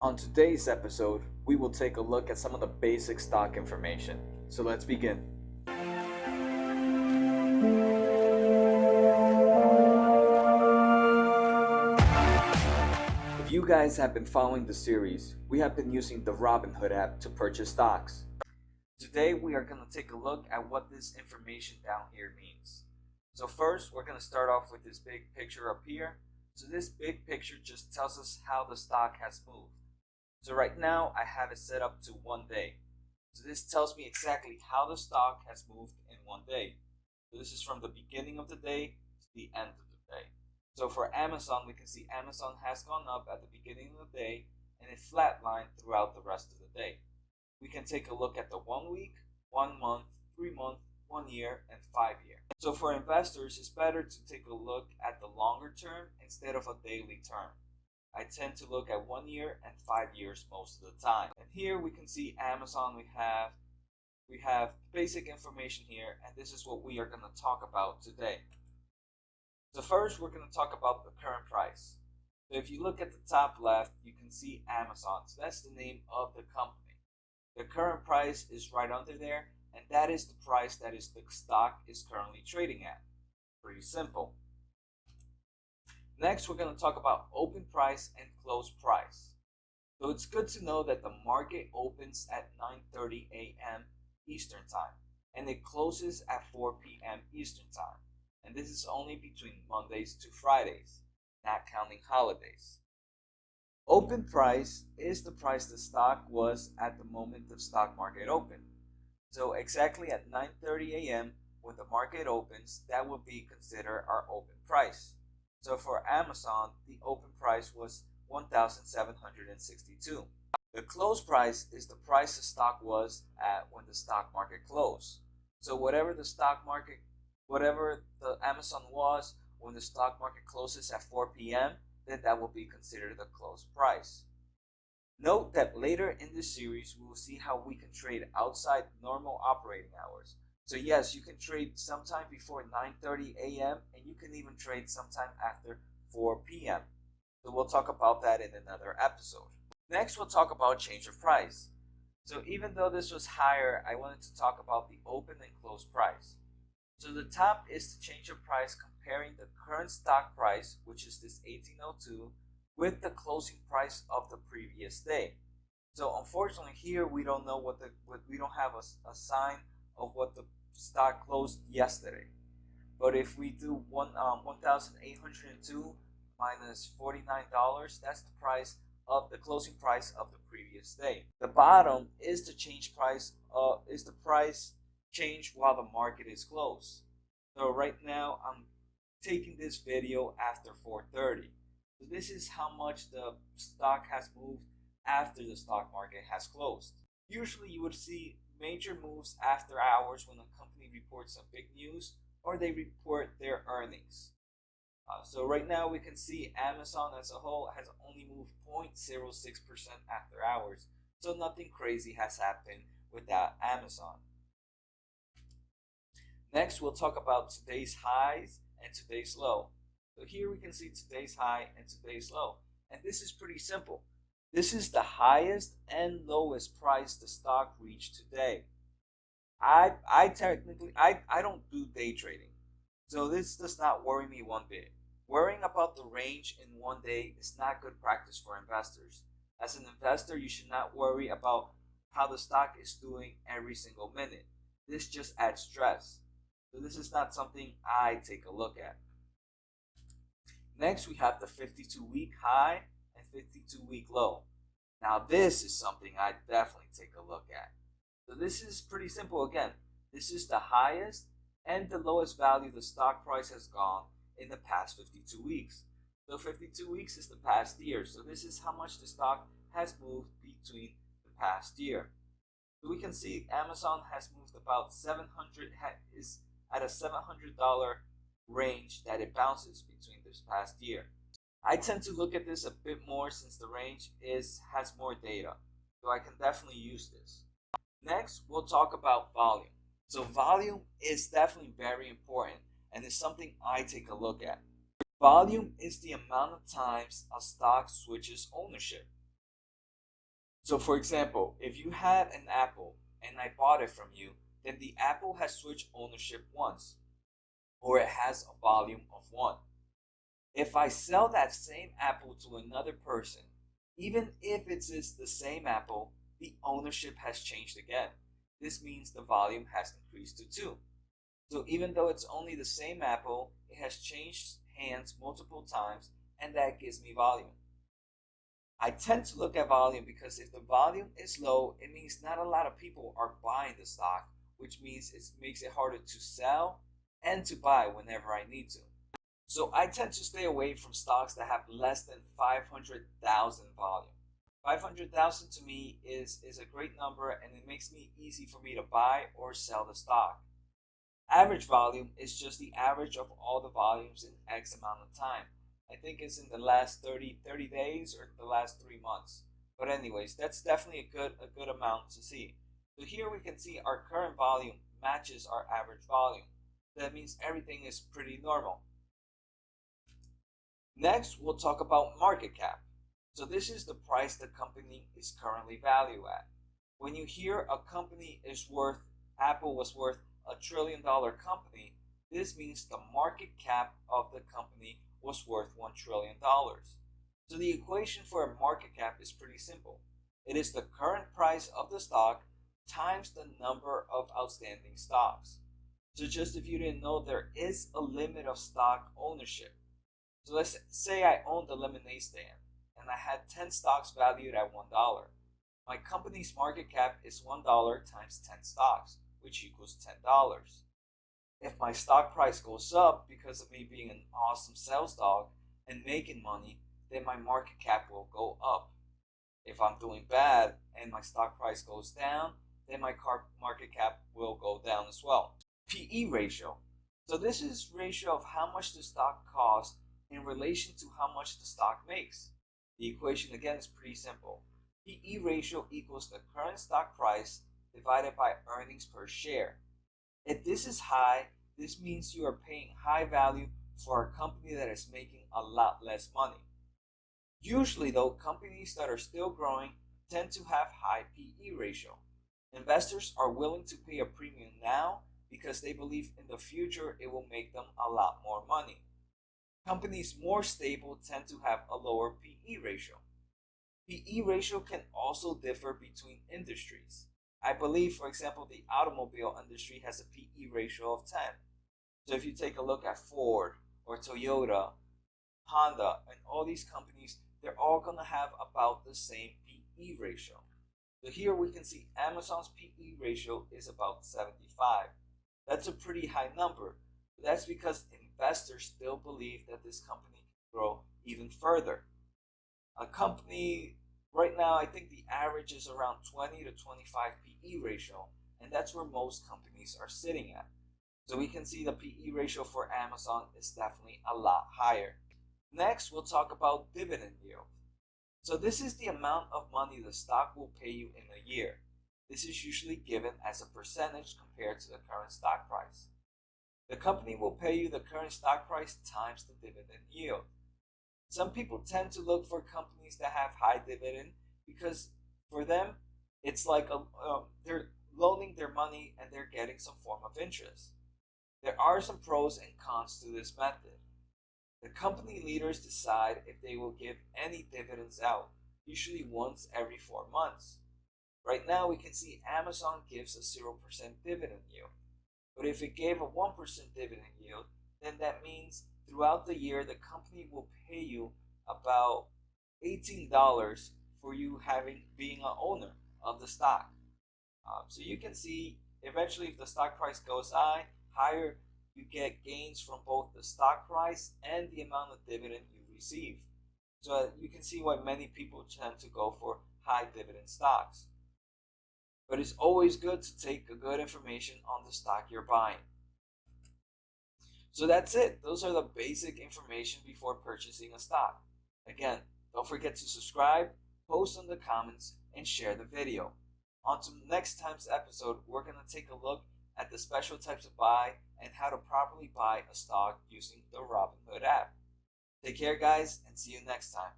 On today's episode, we will take a look at some of the basic stock information. So let's begin. If you guys have been following the series, we have been using the Robinhood app to purchase stocks. Today we are going to take a look at what this information down here means. So first, we're going to start off with this big picture up here. So this big picture just tells us how the stock has moved. So right now I have it set up to 1 day. So this tells me exactly how the stock has moved in 1 day. So this is from the beginning of the day to the end of the day. So for Amazon, we can see Amazon has gone up at the beginning of the day and it flatlined throughout the rest of the day. We can take a look at the 1 week, 1 month, 3 month, 1 year, and 5 year. So for investors, it's better to take a look at the longer term instead of a daily term. I tend to look at 1 year and 5 years most of the time. And here we can see Amazon. We have basic information here, and this is what we are going to talk about today. So first, we're going to talk about the current price. So if you look at the top left, you can see Amazon. So that's the name of the company. The current price is right under there, and that is the price that the stock is currently trading at. Pretty simple. Next, we're going to talk about open price and close price. So it's good to know that the market opens at 9:30 a.m. Eastern Time, and it closes at 4 p.m. Eastern Time. And this is only between Mondays to Fridays, not counting holidays. Open price is the price the stock was at the moment the stock market opened. So exactly at 9:30 a.m. when the market opens, that will be considered our open price. So for Amazon, the open price was $1,762. The close price is the price the stock was at when the stock market closed. So whatever the Amazon was when the stock market closes at 4 p.m., then that will be considered the close price. Note that later in this series, we will see how we can trade outside normal operating hours. So yes, you can trade sometime before 9:30 a.m. and you can even trade sometime after 4 p.m. So we'll talk about that in another episode. Next, we'll talk about change of price. So even though this was higher, I wanted to talk about the open and close price. So the top is the change of price comparing the current stock price, which is this 1802, with the closing price of the previous day. So unfortunately here we don't know we don't have a sign of what the stock closed yesterday. But if we do 1,802 minus $49, that's the closing price of the previous day. The bottom is the price change while the market is closed. So right now I'm taking this video after 4:30. So this is how much the stock has moved after the stock market has closed. Usually you would see major moves after hours when a company reports some big news or they report their earnings. So right now we can see Amazon as a whole has only moved 0.06% after hours. So nothing crazy has happened with that Amazon. Next, we'll talk about today's highs and today's low. So here we can see today's high and today's low. And this is pretty simple. This is the highest and lowest price the stock reached today. I don't do day trading. So this does not worry me one bit. Worrying about the range in 1 day is not good practice for investors. As an investor, you should not worry about how the stock is doing every single minute. This just adds stress. So this is not something I take a look at. Next, we have the 52-week high and 52-week low. Now this is something I definitely take a look at. So this is pretty simple again. This is the highest and the lowest value the stock price has gone in the past 52 weeks. So 52 weeks is the past year. So this is how much the stock has moved between the past year. So we can see Amazon has moved about is at a $700 range that it bounces between this past year. I tend to look at this a bit more since the range has more data, so I can definitely use this. Next, we'll talk about volume. So volume is definitely very important and is something I take a look at. Volume is the amount of times a stock switches ownership. So for example, if you had an Apple and I bought it from you, then the Apple has switched ownership once, or it has a volume of one. If I sell that same Apple to another person, even if it is the same Apple, the ownership has changed again. This means the volume has increased to two. So even though it's only the same Apple, it has changed hands multiple times, and that gives me volume. I tend to look at volume because if the volume is low, it means not a lot of people are buying the stock, which means it makes it harder to sell and to buy whenever I need to. So I tend to stay away from stocks that have less than 500,000 volume. 500,000 to me is a great number, and it makes me easy for me to buy or sell the stock. Average volume is just the average of all the volumes in X amount of time. I think it's in the last 30 days or the last 3 months. But anyways, that's definitely a good amount to see. So here we can see our current volume matches our average volume. That means everything is pretty normal. Next, we'll talk about market cap. So this is the price the company is currently valued at. When you hear a company is worth, Apple was worth $1 trillion company, this means the market cap of the company was worth $1 trillion. So the equation for a market cap is pretty simple. It is the current price of the stock times the number of outstanding stocks. So just if you didn't know, there is a limit of stock ownership. So let's say I owned a lemonade stand and I had 10 stocks valued at $1. My company's market cap is $1 times 10 stocks, which equals $10. If my stock price goes up because of me being an awesome sales dog and making money, then my market cap will go up. If I'm doing bad and my stock price goes down, then my market cap will go down as well. PE ratio. So this is ratio of how much the stock costs in relation to how much the stock makes. The equation again is pretty simple. PE ratio equals the current stock price divided by earnings per share. If this is high, this means you are paying high value for a company that is making a lot less money. Usually though, companies that are still growing tend to have high PE ratio. Investors are willing to pay a premium now because they believe in the future it will make them a lot more money. Companies more stable tend to have a lower PE ratio. PE ratio can also differ between industries. I believe, for example, the automobile industry has a PE ratio of 10. So if you take a look at Ford or Toyota, Honda, and all these companies, they're all going to have about the same PE ratio. So here we can see Amazon's PE ratio is about 75. That's a pretty high number. That's because investors still believe that this company can grow even further. A company right now, I think the average is around 20 to 25 PE ratio, and that's where most companies are sitting at. So we can see the PE ratio for Amazon is definitely a lot higher. Next, we'll talk about dividend yield. So this is the amount of money the stock will pay you in a year. This is usually given as a percentage compared to the current stock price. The company will pay you the current stock price times the dividend yield. Some people tend to look for companies that have high dividend because for them, it's like they're loaning their money and they're getting some form of interest. There are some pros and cons to this method. The company leaders decide if they will give any dividends out, usually once every 4 months. Right now, we can see Amazon gives a 0% dividend yield. But if it gave a 1% dividend yield, then that means throughout the year, the company will pay you about $18 for you being an owner of the stock. So you can see eventually if the stock price goes higher, you get gains from both the stock price and the amount of dividend you receive. So you can see why many people tend to go for high dividend stocks. But it's always good to take a good information on the stock you're buying. So that's it. Those are the basic information before purchasing a stock. Again, don't forget to subscribe, post in the comments, and share the video. On to next time's episode, we're going to take a look at the special types of buy and how to properly buy a stock using the Robinhood app. Take care, guys, and see you next time.